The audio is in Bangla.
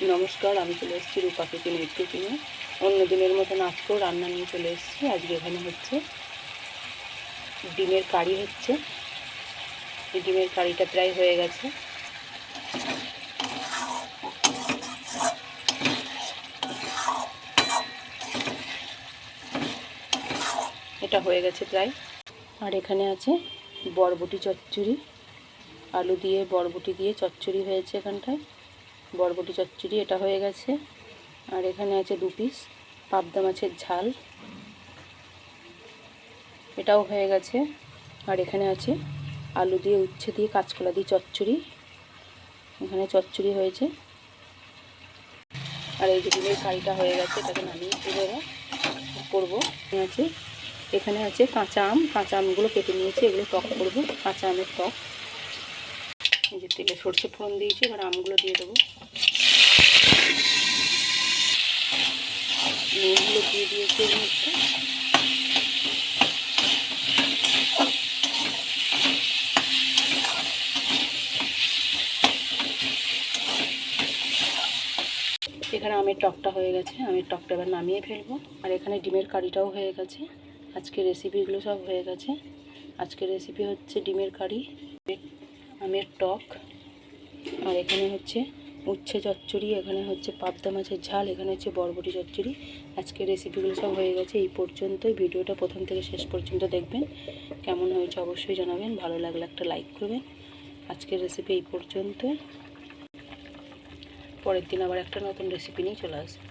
নমস্কার, আমি চলে এসেছি রূপা কিচেন উইথ কুকিংয়ে। অন্য দিনের মতন আজকেও রান্না নিয়ে চলে এসেছি। আজকে এখানে হচ্ছে ডিমের কারি হচ্ছে। এই ডিমের কারিটা প্রায় হয়ে গেছে। এটা হয়ে গেছে প্রায়। আর এখানে আছে বরবটি চচ্চড়ি, আলু দিয়ে বরবটি দিয়ে চচ্চড়ি হয়েছে এখানটায়। বরবটি চচ্চড়ি এটা হয়ে গেছে। আর এখানে আছে 2 পিস পাবদা মাছের ঝাল, এটাও হয়ে গেছে। আর এখানে আছে আলু দিয়ে উচ্ছে দিয়ে কাঁচকলা দিয়ে চচ্চড়ি, এখানে চচ্চড়ি হয়েছে। আর এই যে ডিমের কারিটা হয়ে গেছে, এটাকে নামিয়ে করবো। এখানে আছে কাঁচা আম, কাঁচা আমগুলো কেটে নিয়েছি, এগুলো টক করবো, কাঁচা আমের টক। এই যে তেলে সরষে ফোড়ন দিয়েছি, এবার আমগুলো দিয়ে দেবো। নুনগুলো দিয়ে দিয়েছি এর মধ্যে। এখানে আমের টকটা হয়ে গেছে, আমের টকটা এবার নামিয়ে ফেলবো। আর এখানে ডিমের কারিটাও হয়ে গেছে। আজকের রেসিপিগুলো সব হয়ে গেছে। আজকের রেসিপি হচ্ছে ডিমের কারি, আমের টক, আর এখানে হচ্ছে উচ্ছে চচ্চড়ি, এখানে হচ্ছে পাবদা মাছের ঝাল, এখানে হচ্ছে বরবটি চচ্চড়ি। আজকের রেসিপিগুলো সব হয়ে গেছে। এই পর্যন্তই। ভিডিওটা প্রথম থেকে শেষ পর্যন্ত দেখবেন। কেমন হয়েছে অবশ্যই জানাবেন। ভালো লাগলে একটা লাইক করবেন। আজকের রেসিপি এই পর্যন্তই। পরের দিন আবার একটা নতুন রেসিপি নিয়ে চলে আসবে।